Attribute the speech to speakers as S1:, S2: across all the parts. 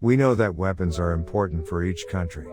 S1: We know that weapons are important for each country.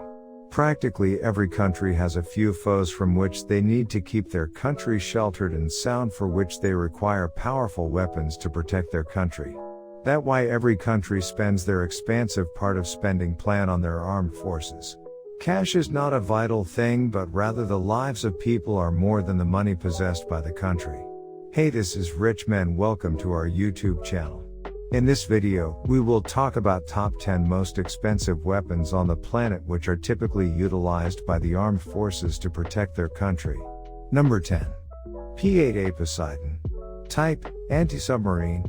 S1: Practically every country has a few foes from which they need to keep their country sheltered and sound, for which they require powerful weapons to protect their country. That's why every country spends their expansive part of spending plan on their armed forces. Cash is not a vital thing, but rather the lives of people are more than the money possessed by the country. Hey, this is Rich Men. Welcome to our YouTube channel. In this video, we will talk about top 10 most expensive weapons on the planet which are typically utilized by the armed forces to protect their country. Number 10. P-8A Poseidon. Type, anti-submarine.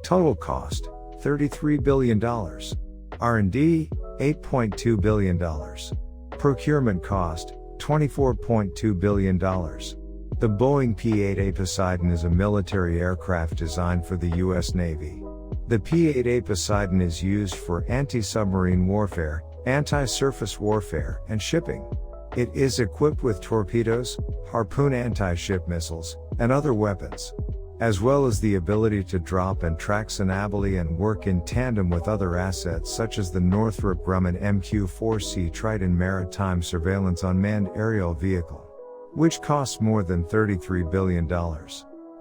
S1: Total cost, $33 billion. R&D, $8.2 billion. Procurement cost, $24.2 billion. The Boeing P-8A Poseidon is a military aircraft designed for the U.S. Navy. The P-8A Poseidon is used for anti-submarine warfare, anti-surface warfare, and shipping. It is equipped with torpedoes, Harpoon anti-ship missiles, and other weapons, as well as the ability to drop and track synably and work in tandem with other assets such as the Northrop Grumman MQ-4C Triton maritime surveillance unmanned aerial vehicle, which costs more than $33 billion.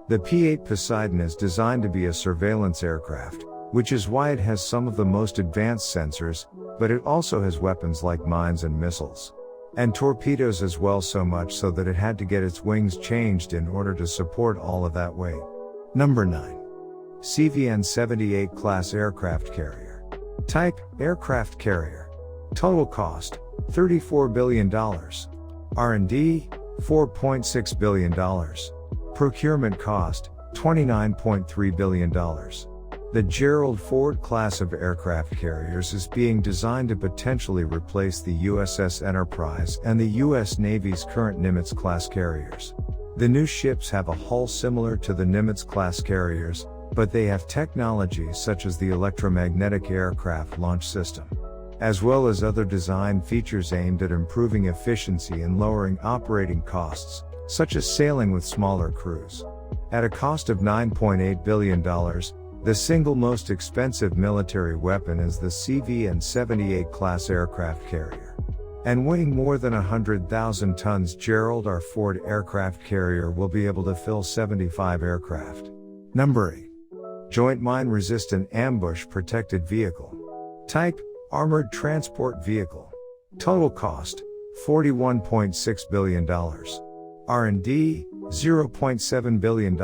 S1: The P-8 Poseidon is designed to be a surveillance aircraft, which is why it has some of the most advanced sensors, but it also has weapons like mines and missiles, and torpedoes as well, so much so that it had to get its wings changed in order to support all of that weight. Number 9. CVN-78 Class Aircraft Carrier. Type, aircraft carrier. Total cost, $34 billion. R&D, $4.6 billion. Procurement cost, $29.3 billion. The Gerald Ford class of aircraft carriers is being designed to potentially replace the USS Enterprise and the U.S. Navy's current Nimitz-class carriers. The new ships have a hull similar to the Nimitz-class carriers, but they have technologies such as the electromagnetic aircraft launch system, as well as other design features aimed at improving efficiency and lowering operating costs, such as sailing with smaller crews. At a cost of $9.8 billion, the single most expensive military weapon is the CVN-78 class aircraft carrier. And weighing more than 100,000 tons, Gerald R. Ford aircraft carrier will be able to fill 75 aircraft. Number 8. Joint Mine Resistant Ambush Protected Vehicle. Type, armored transport vehicle. Total cost, $41.6 billion. R&D, $0.7 billion.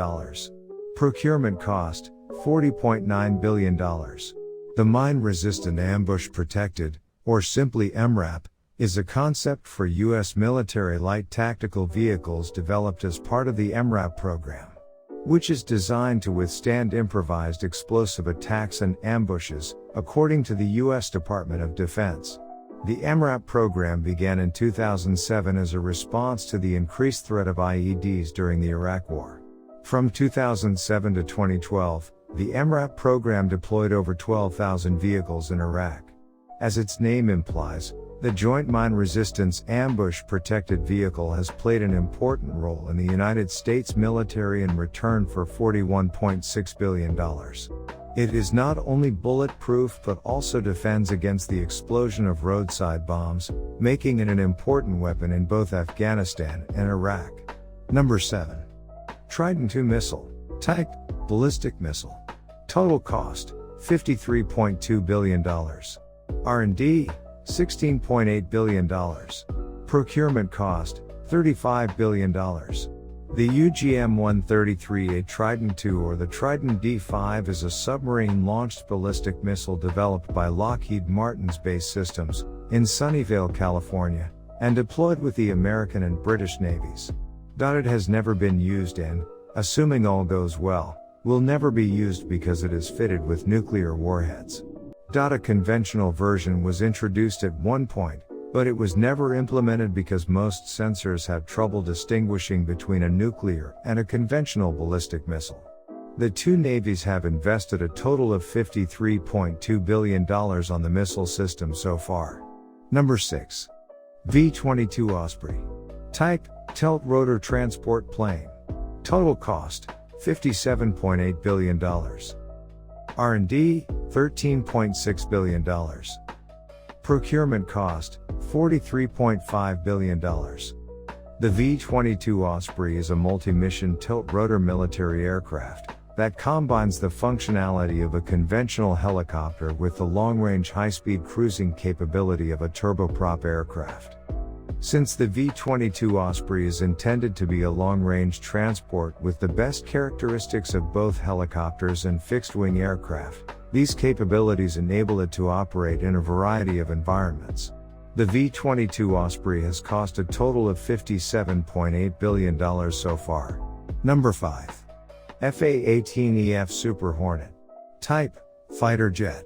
S1: Procurement cost, $40.9 billion. The Mine Resistant Ambush Protected, or simply MRAP, is a concept for U.S. military light tactical vehicles developed as part of the MRAP program, which is designed to withstand improvised explosive attacks and ambushes, according to the U.S. Department of Defense. The MRAP program began in 2007 as a response to the increased threat of IEDs during the Iraq War. From 2007 to 2012, the MRAP program deployed over 12,000 vehicles in Iraq. As its name implies, the Joint Mine Resistance Ambush Protected Vehicle has played an important role in the United States military in return for $41.6 billion. It is not only bulletproof but also defends against the explosion of roadside bombs, making it an important weapon in both Afghanistan and Iraq. Number 7. Trident II Missile. Type, ballistic missile. Total cost, $53.2 billion. R&D, $16.8 billion. Procurement cost, $35 billion. The UGM-133A Trident II, or the Trident D5, is a submarine-launched ballistic missile developed by Lockheed Martin Space Systems, in Sunnyvale, California, and deployed with the American and British navies. It has never been used and, assuming all goes well, will never be used because it is fitted with nuclear warheads. A conventional version was introduced at one point, but it was never implemented because most sensors have trouble distinguishing between a nuclear and a conventional ballistic missile. The two navies have invested a total of $53.2 billion on the missile system so far. Number 6. V-22 Osprey. Type, tilt-rotor transport plane. Total cost, $57.8 billion. R&D, $13.6 billion. Procurement cost, $43.5 billion. The V-22 Osprey is a multi-mission tilt-rotor military aircraft that combines the functionality of a conventional helicopter with the long-range high-speed cruising capability of a turboprop aircraft. Since the V-22 Osprey is intended to be a long-range transport with the best characteristics of both helicopters and fixed-wing aircraft, these capabilities enable it to operate in a variety of environments. The V-22 Osprey has cost a total of $57.8 billion so far. Number 5. FA-18EF Super Hornet. Type, fighter jet.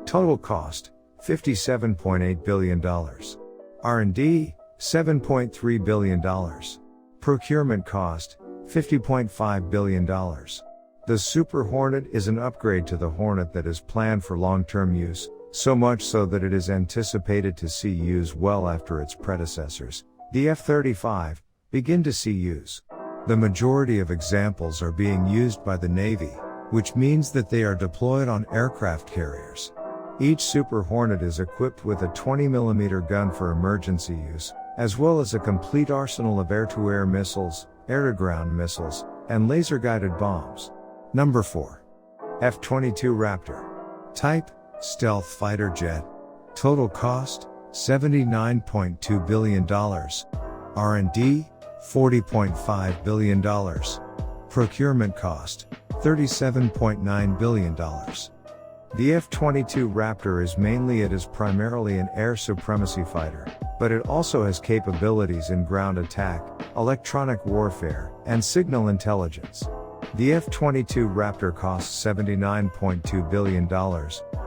S1: Total cost, $57.8 billion. R&D, $7.3 billion. Procurement cost, $50.5 billion. The Super Hornet is an upgrade to the Hornet that is planned for long-term use, so much so that it is anticipated to see use well after its predecessors, the F-35, begin to see use. The majority of examples are being used by the Navy, which means that they are deployed on aircraft carriers. Each Super Hornet is equipped with a 20mm gun for emergency use, as well as a complete arsenal of air-to-air missiles, air-to-ground missiles, and laser-guided bombs. Number 4. F-22 Raptor. Type, stealth fighter jet. Total cost, $79.2 billion. R&D, $40.5 billion. Procurement cost, $37.9 billion. The F-22 Raptor is primarily an air supremacy fighter, but it also has capabilities in ground attack, electronic warfare, and signal intelligence. The F-22 Raptor costs $79.2 billion,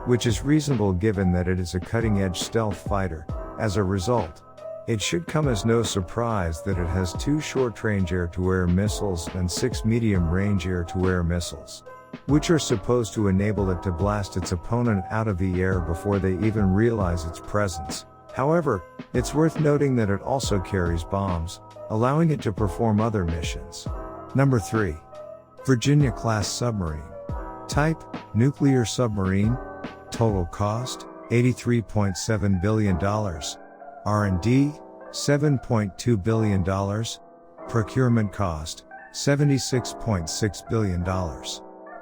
S1: which is reasonable given that it is a cutting-edge stealth fighter. As a result, it should come as no surprise that it has 2 short-range air-to-air missiles and 6 medium-range air-to-air missiles, which are supposed to enable it to blast its opponent out of the air before they even realize its presence. However, it's worth noting that it also carries bombs, allowing it to perform other missions. Number 3. Virginia-class submarine. Type, nuclear submarine. Total cost, $83.7 billion. R&D, $7.2 billion. Procurement cost, $76.6 billion.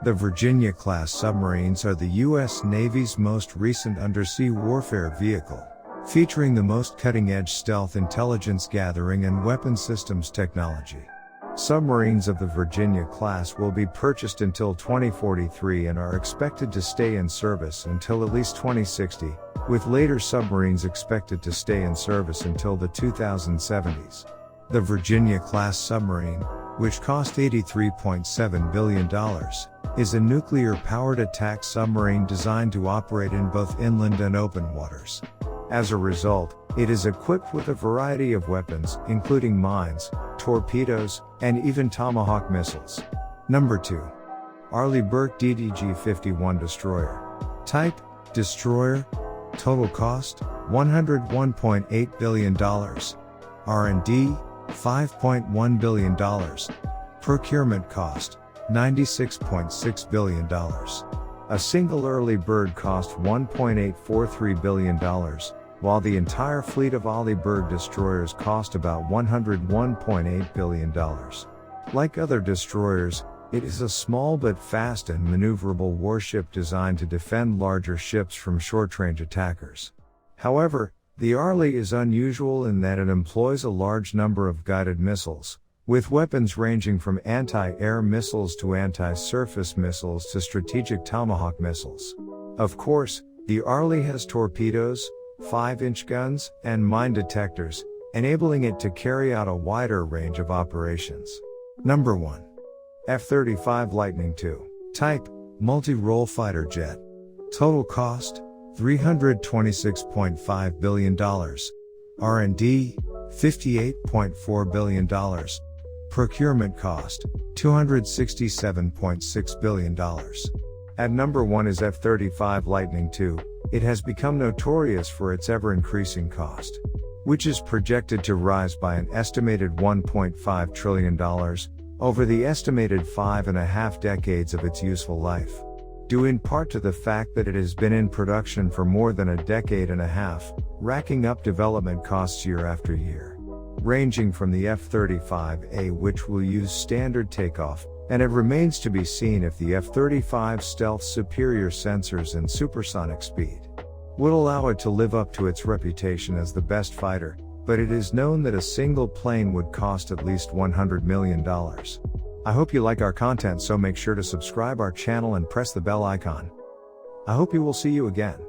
S1: The Virginia-class submarines are the U.S. Navy's most recent undersea warfare vehicle, featuring the most cutting-edge stealth intelligence gathering and weapon systems technology. Submarines of the Virginia class will be purchased until 2043 and are expected to stay in service until at least 2060, with later submarines expected to stay in service until the 2070s. The Virginia-class submarine, which cost $83.7 billion, is a nuclear-powered attack submarine designed to operate in both inland and open waters. As a result, it is equipped with a variety of weapons, including mines, torpedoes, and even Tomahawk missiles. Number 2. Arleigh Burke DDG-51 Destroyer. Type, destroyer. Total cost, $101.8 billion. R&D, $5.1 billion. Procurement cost, $96.6 billion. A single early bird cost $1.843 billion, while the entire fleet of Arleigh Burke destroyers cost about $101.8 billion. Like other destroyers, it is a small but fast and maneuverable warship designed to defend larger ships from short-range attackers. However, the Arleigh is unusual in that it employs a large number of guided missiles, with weapons ranging from anti-air missiles to anti-surface missiles to strategic Tomahawk missiles. Of course, the Arleigh has torpedoes, 5-inch guns, and mine detectors, enabling it to carry out a wider range of operations. Number 1. F-35 Lightning II. Type, multi-role fighter jet. Total cost, $326.5 billion. R&D, $58.4 billion. Procurement cost, $267.6 billion. At number 1 is F-35 Lightning II. It has become notorious for its ever-increasing cost, which is projected to rise by an estimated $1.5 trillion over the estimated 5.5 decades of its useful life. due in part to the fact that it has been in production for more than a decade and a half, racking up development costs year after year. Ranging from the F-35A, which will use standard takeoff, and it remains to be seen if the F-35 Stealth's superior sensors and supersonic speed would allow it to live up to its reputation as the best fighter, but it is known that a single plane would cost at least $100 million. I hope you like our content, so make sure to subscribe our channel and press the bell icon. I hope you will see you again.